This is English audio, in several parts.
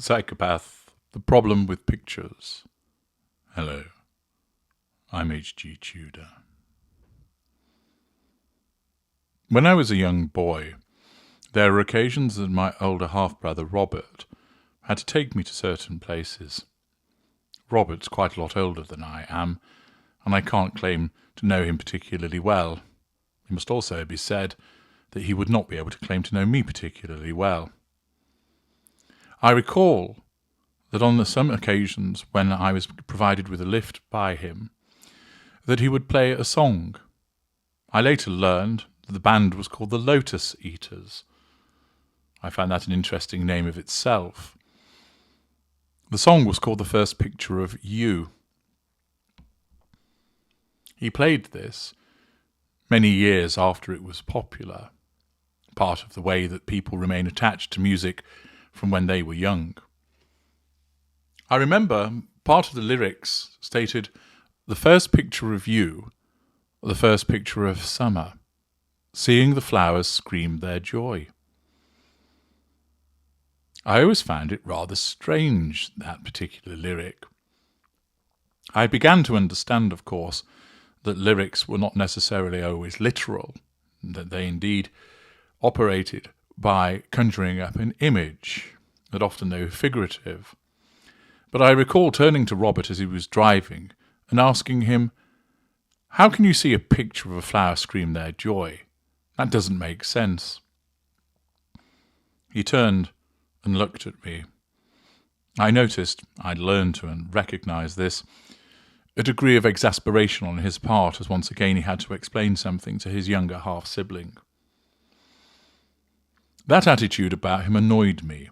Psychopath, the problem with pictures. Hello, I'm H.G. Tudor. When I was a young boy, there were occasions that my older half-brother Robert had to take me to certain places. Robert's quite a lot older than I am, and I can't claim to know him particularly well. It must also be said that he would not be able to claim to know me particularly well. I recall that on some occasions when I was provided with a lift by him, that he would play a song. I later learned that the band was called the Lotus Eaters. I found that an interesting name of itself. The song was called The First Picture of You. He played this many years after it was popular, part of the way that people remain attached to music from when they were young. I remember part of the lyrics stated, "The first picture of you, the first picture of summer, seeing the flowers scream their joy." I always found it rather strange, that particular lyric. I began to understand, of course, that lyrics were not necessarily always literal, that they indeed operated by conjuring up an image, that often they were figurative. But I recall turning to Robert as he was driving and asking him, "How can you see a picture of a flower scream their joy? That doesn't make sense." He turned and looked at me. I noticed, I'd learned to recognize this, a degree of exasperation on his part as once again he had to explain something to his younger half-sibling. That attitude about him annoyed me.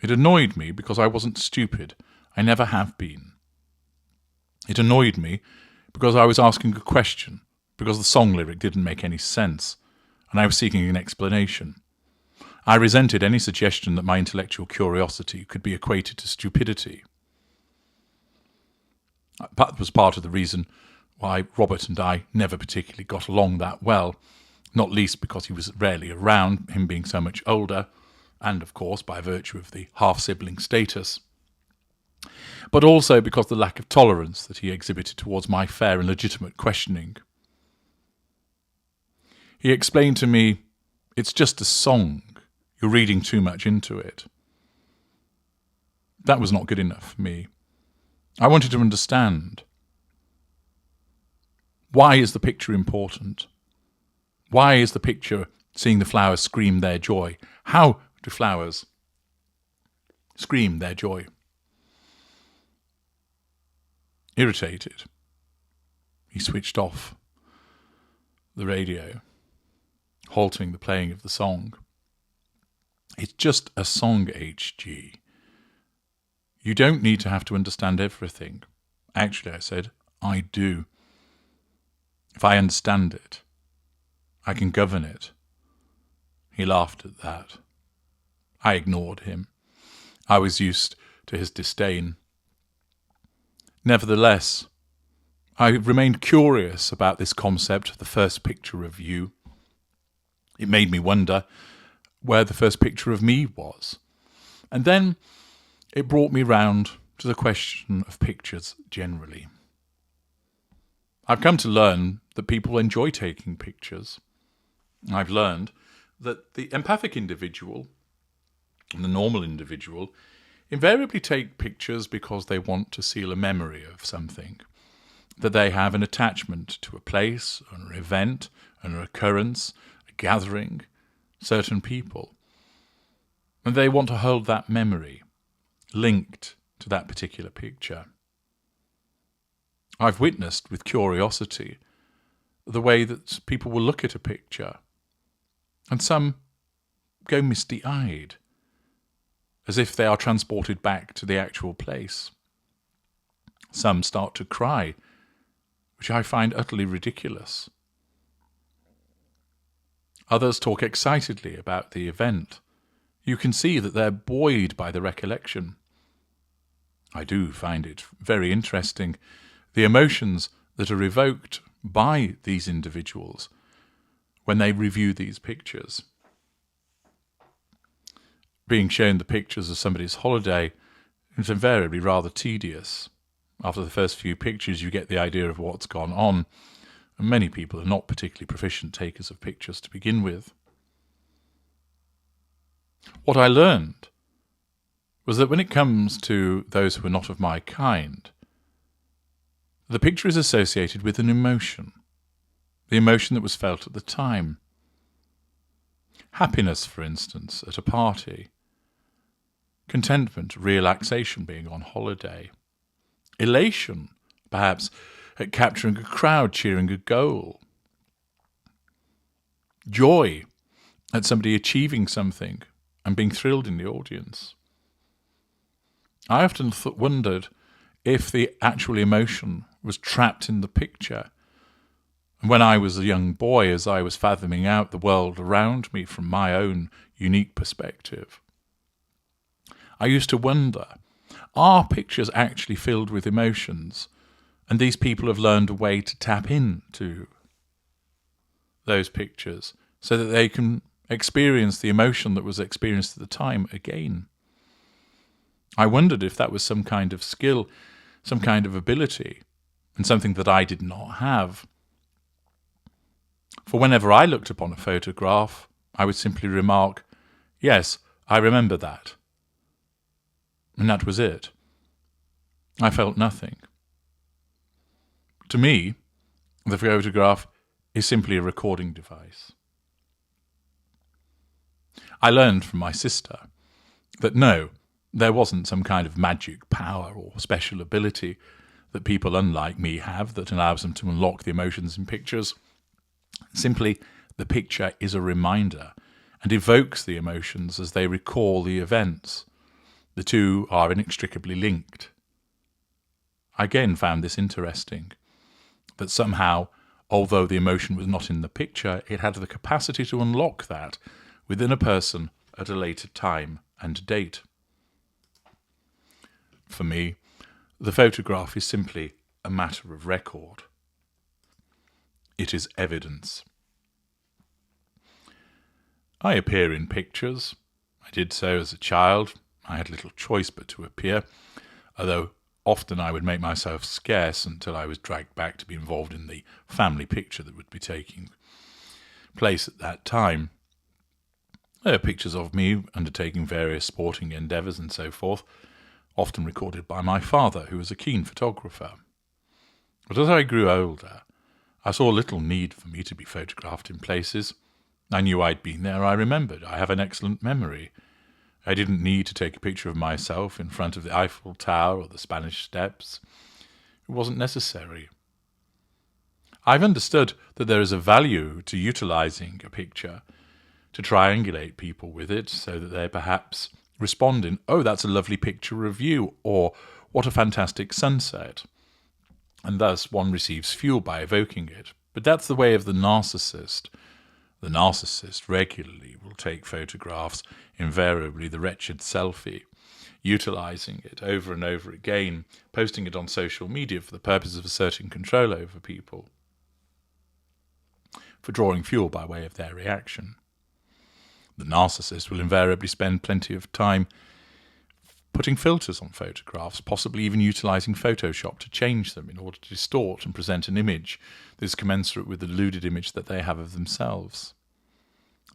It annoyed me because I wasn't stupid. I never have been. It annoyed me because I was asking a question, because the song lyric didn't make any sense, and I was seeking an explanation. I resented any suggestion that my intellectual curiosity could be equated to stupidity. That was part of the reason why Robert and I never particularly got along that well, not least because he was rarely around, him being so much older, and of course by virtue of the half-sibling status, but also because the lack of tolerance that he exhibited towards my fair and legitimate questioning. He explained to me, "It's just a song. You're reading too much into it." That was not good enough for me. I wanted to understand. Why is the picture important? Why is the picture seeing the flowers scream their joy? How do flowers scream their joy? Irritated, he switched off the radio, halting the playing of the song. "It's just a song, H.G. You don't need to have to understand everything." "Actually," I said, "I do. If I understand it, I can govern it." He laughed at that. I ignored him. I was used to his disdain. Nevertheless, I remained curious about this concept of the first picture of you. It made me wonder where the first picture of me was. And then it brought me round to the question of pictures generally. I've come to learn that people enjoy taking pictures. I've learned that the empathic individual and the normal individual invariably take pictures because they want to seal a memory of something, that they have an attachment to a place, an event, an occurrence, a gathering, certain people, and they want to hold that memory linked to that particular picture. I've witnessed with curiosity the way that people will look at a picture, and some go misty-eyed, as if they are transported back to the actual place. Some start to cry, which I find utterly ridiculous. Others talk excitedly about the event. You can see that they're buoyed by the recollection. I do find it very interesting, the emotions that are evoked by these individuals when they review these pictures. Being shown the pictures of somebody's holiday It's invariably rather tedious. After the first few pictures, you get the idea of what's gone on, and many people are not particularly proficient takers of pictures to begin with. What I learned was that when it comes to those who are not of my kind, the picture is associated with an emotion, the emotion that was felt at the time. Happiness, for instance, at a party. Contentment, relaxation, being on holiday. Elation, perhaps, at capturing a crowd cheering a goal. Joy at somebody achieving something and being thrilled in the audience. I often wondered if the actual emotion was trapped in the picture. And when I was a young boy, as I was fathoming out the world around me from my own unique perspective, I used to wonder, are pictures actually filled with emotions? And these people have learned a way to tap into those pictures so that they can experience the emotion that was experienced at the time again. I wondered if that was some kind of skill, some kind of ability, and something that I did not have. For whenever I looked upon a photograph, I would simply remark, "Yes, I remember that." And that was it. I felt nothing. To me, the photograph is simply a recording device. I learned from my sister that no, there wasn't some kind of magic power or special ability that people unlike me have that allows them to unlock the emotions in pictures. Simply, the picture is a reminder and evokes the emotions as they recall the events. The two are inextricably linked. I again found this interesting, that somehow, although the emotion was not in the picture, it had the capacity to unlock that within a person at a later time and date. For me, the photograph is simply a matter of record. It is evidence. I appear in pictures. I did so as a child. I had little choice but to appear, although often I would make myself scarce until I was dragged back to be involved in the family picture that would be taking place at that time. There are pictures of me undertaking various sporting endeavours and so forth, often recorded by my father, who was a keen photographer. But as I grew older, I saw little need for me to be photographed in places. I knew I'd been there, I remembered. I have an excellent memory. I didn't need to take a picture of myself in front of the Eiffel Tower or the Spanish Steps. It wasn't necessary. I've understood that there is a value to utilising a picture to triangulate people with it so that they perhaps respond in, "Oh, that's a lovely picture of you," or "What a fantastic sunset." And thus one receives fuel by evoking it. But that's the way of the narcissist. The narcissist regularly will take photographs, invariably the wretched selfie, utilising it over and over again, posting it on social media for the purpose of asserting control over people, for drawing fuel by way of their reaction. The narcissist will invariably spend plenty of time putting filters on photographs, possibly even utilising Photoshop to change them in order to distort and present an image that is commensurate with the deluded image that they have of themselves.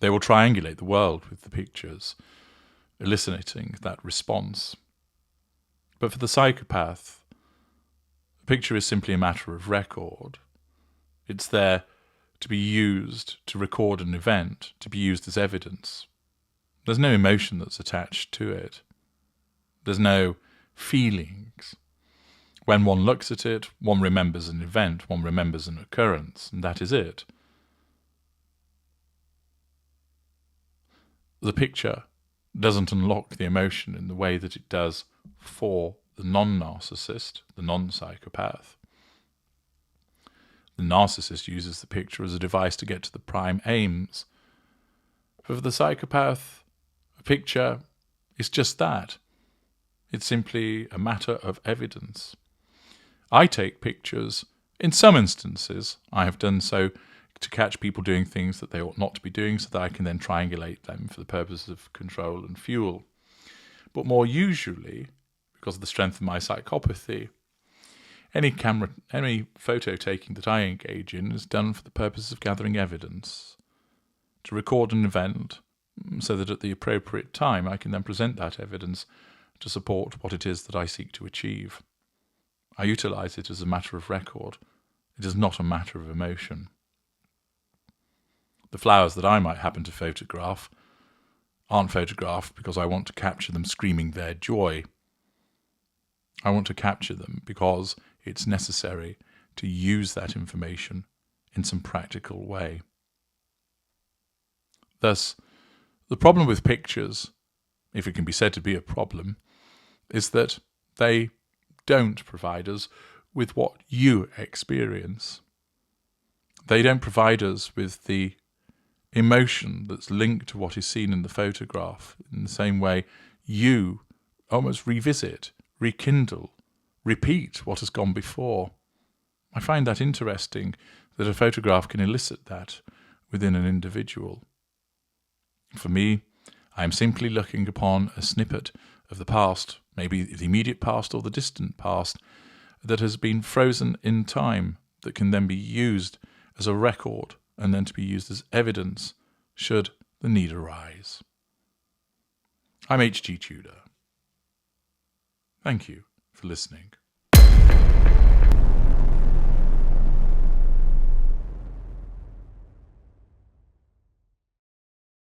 They will triangulate the world with the pictures, eliciting that response. But for the psychopath, the picture is simply a matter of record. It's there to be used to record an event, to be used as evidence. There's no emotion that's attached to it. There's no feelings. When one looks at it, one remembers an event, one remembers an occurrence, and that is it. The picture doesn't unlock the emotion in the way that it does for the non-narcissist, the non-psychopath. The narcissist uses the picture as a device to get to the prime aims. For the psychopath, a picture is just that. It's simply a matter of evidence. I take pictures. In some instances, I have done so to catch people doing things that they ought not to be doing so that I can then triangulate them for the purpose of control and fuel. But more usually, because of the strength of my psychopathy. Any photo taking that I engage in is done for the purpose of gathering evidence, to record an event, so that at the appropriate time I can then present that evidence to support what it is that I seek to achieve. I utilise it as a matter of record. It is not a matter of emotion. The flowers that I might happen to photograph aren't photographed because I want to capture them screaming their joy. I want to capture them because it's necessary to use that information in some practical way. Thus, the problem with pictures, if it can be said to be a problem, is that they don't provide us with what you experience. They don't provide us with the emotion that's linked to what is seen in the photograph, in the same way you almost revisit, rekindle, repeat what has gone before. I find that interesting, that a photograph can elicit that within an individual. For me, I am simply looking upon a snippet of the past, maybe the immediate past or the distant past, that has been frozen in time, that can then be used as a record and then to be used as evidence should the need arise. I'm H.G. Tudor. Thank you for listening.